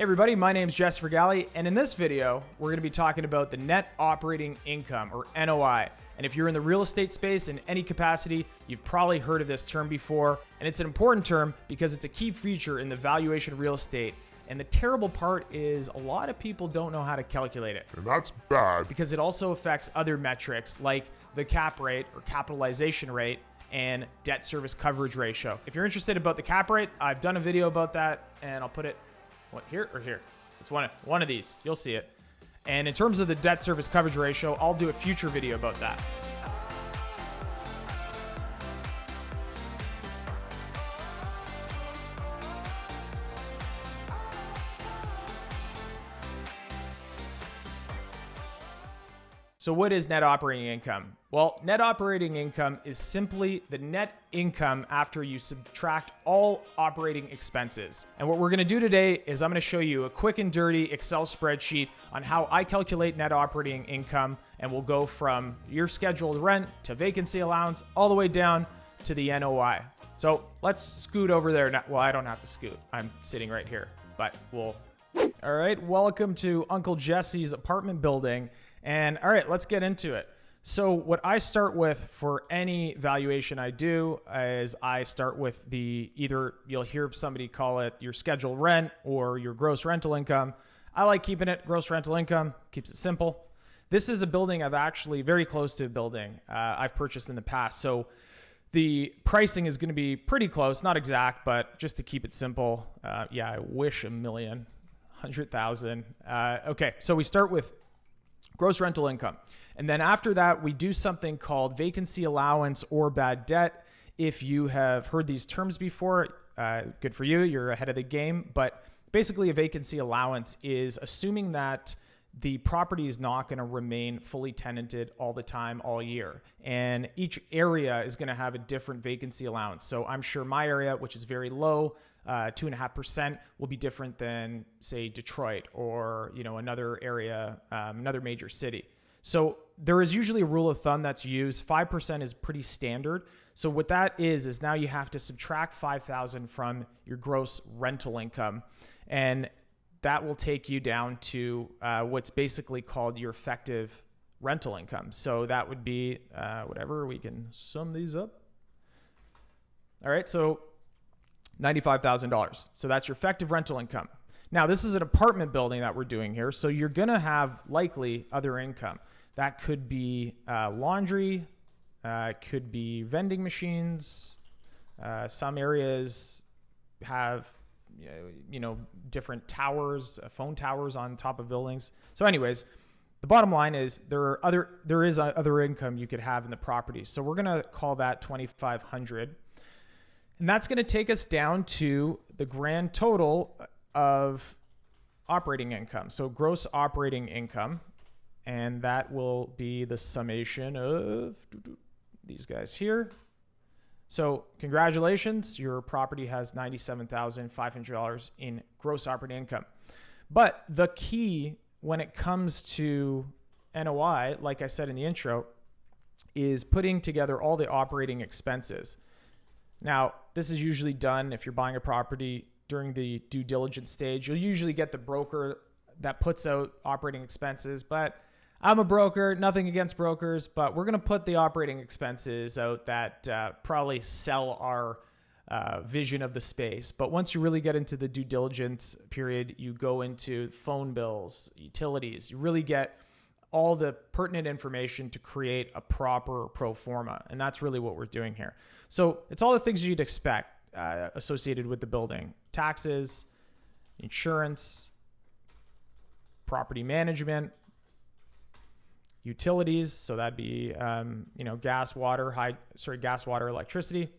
Hey everybody, my name is Jess Vergali, and in this video, we're going to be talking about the net operating income, or NOI. And if you're in the real estate space in any capacity, you've probably heard of this term before, and it's an important term because it's a key feature in the valuation of real estate. And the terrible part is a lot of people don't know how to calculate it. And that's bad. Because it also affects other metrics like the cap rate or capitalization rate and debt service coverage ratio. If you're interested about the cap rate, I've done a video about that, and I'll put it here or here. It's one of these. You'll see it. And in terms of the debt service coverage ratio, I'll do a future video about that. So what is net operating income? Well, net operating income is simply the net income after you subtract all operating expenses. And what we're gonna do today is I'm gonna show you a quick and dirty Excel spreadsheet on how I calculate net operating income, and we'll go from your scheduled rent to vacancy allowance all the way down to the NOI. So let's scoot over there now. Well, I don't have to scoot. I'm sitting right here, but all right, welcome to Uncle Jesse's apartment building. And all right, let's get into it. So what I start with for any valuation I do is I start with either you'll hear somebody call it your scheduled rent or your gross rental income. I like keeping it gross rental income, keeps it simple. This is a building I've actually very close to a building I've purchased in the past. So the pricing is going to be pretty close, not exact, but just to keep it simple. Yeah, I wish $1 million, 100,000. Okay, so we start with gross rental income. And then after that, we do something called vacancy allowance or bad debt. If you have heard these terms before, good for you, you're ahead of the game. But basically a vacancy allowance is assuming that the property is not going to remain fully tenanted all the time, all year. And each area is going to have a different vacancy allowance. So I'm sure my area, which is very low, 2.5%, will be different than, say, Detroit or another area, another major city. So there is usually a rule of thumb that's used. 5% is pretty standard. So what that is now you have to subtract $5,000 from your gross rental income, and that will take you down to what's basically called your effective rental income. So that would be whatever, we can sum these up. All right, so $95,000. So that's your effective rental income. Now, this is an apartment building that we're doing here, so you're going to have likely other income. That could be laundry, could be vending machines. Some areas have different towers, phone towers on top of buildings. So anyways, the bottom line is there is other income you could have in the property. So we're going to call that $2,500. And that's going to take us down to the grand total of operating income. So gross operating income. And that will be the summation of these guys here. So congratulations, your property has $97,500 in gross operating income. But the key when it comes to NOI, like I said in the intro, is putting together all the operating expenses. Now, this is usually done if you're buying a property during the due diligence stage. You'll usually get the broker that puts out operating expenses, but I'm a broker, nothing against brokers, but we're going to put the operating expenses out that probably sell our vision of the space. But once you really get into the due diligence period, you go into phone bills, utilities, you really get all the pertinent information to create a proper pro forma. And that's really what we're doing here. So it's all the things you'd expect associated with the building: taxes, insurance, property management, utilities. So that'd be, gas, water, electricity,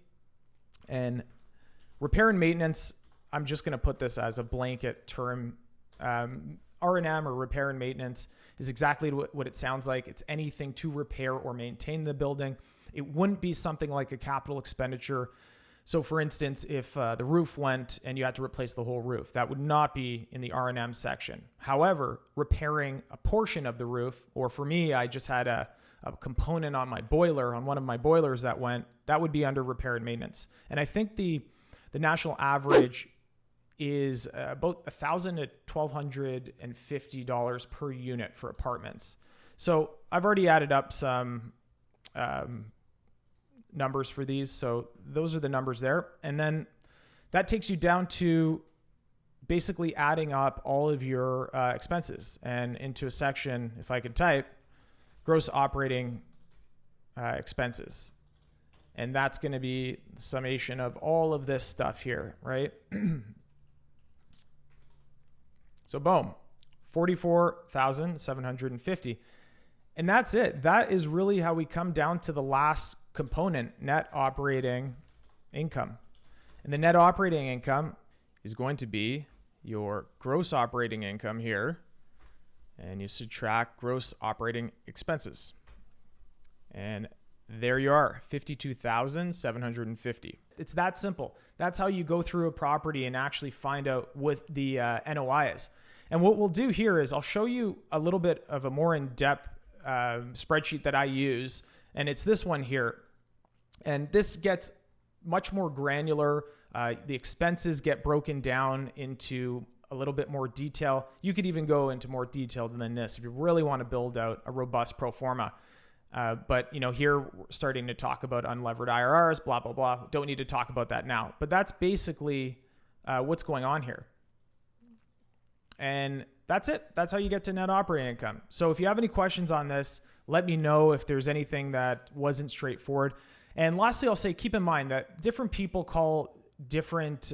and repair and maintenance. I'm just going to put this as a blanket term. R&M, or repair and maintenance, is exactly what it sounds like. It's anything to repair or maintain the building. It wouldn't be something like a capital expenditure. So for instance, if the roof went and you had to replace the whole roof, that would not be in the R&M section. However, repairing a portion of the roof, or for me, I just had a component on my boiler, on one of my boilers that went, that would be under repair and maintenance. And I think the national average is about $1,000 to $1,250 per unit for apartments. So I've already added up some numbers for these. So those are the numbers there. And then that takes you down to basically adding up all of your expenses and into a section, if I could type, gross operating expenses. And that's going to be the summation of all of this stuff here, right? So boom, 44,750. And that's it. That is really how we come down to the last component, net operating income. And the net operating income is going to be your gross operating income here. And you subtract gross operating expenses. And there you are, 52,750. It's that simple. That's how you go through a property and actually find out what the NOI is. And what we'll do here is I'll show you a little bit of a more in-depth spreadsheet that I use. And it's this one here. And this gets much more granular. The expenses get broken down into a little bit more detail. You could even go into more detail than this if you really want to build out a robust pro forma. But here we're starting to talk about unlevered IRRs, blah, blah, blah. Don't need to talk about that now. But that's basically what's going on here. And that's it. That's how you get to net operating income. So if you have any questions on this, let me know if there's anything that wasn't straightforward. And lastly, I'll say, keep in mind that different people call different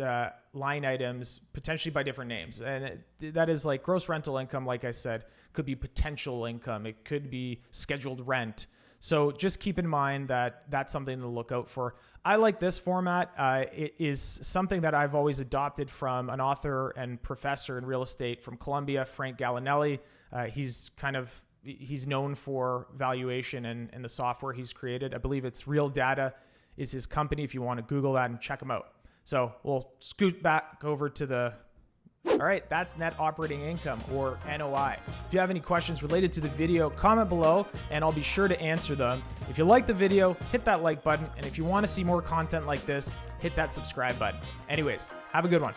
line items potentially by different names. And that is like gross rental income, like I said, could be potential income. It could be scheduled rent. So just keep in mind that that's something to look out for. I like this format. It is something that I've always adopted from an author and professor in real estate from Columbia, Frank Gallinelli. He's known for valuation and the software he's created. I believe it's Real Data is his company if you want to Google that and check him out. So we'll scoot back over to all right, that's net operating income, or NOI. If you have any questions related to the video, comment below and I'll be sure to answer them. If you like the video, hit that like button. And if you want to see more content like this, hit that subscribe button. Anyways, have a good one.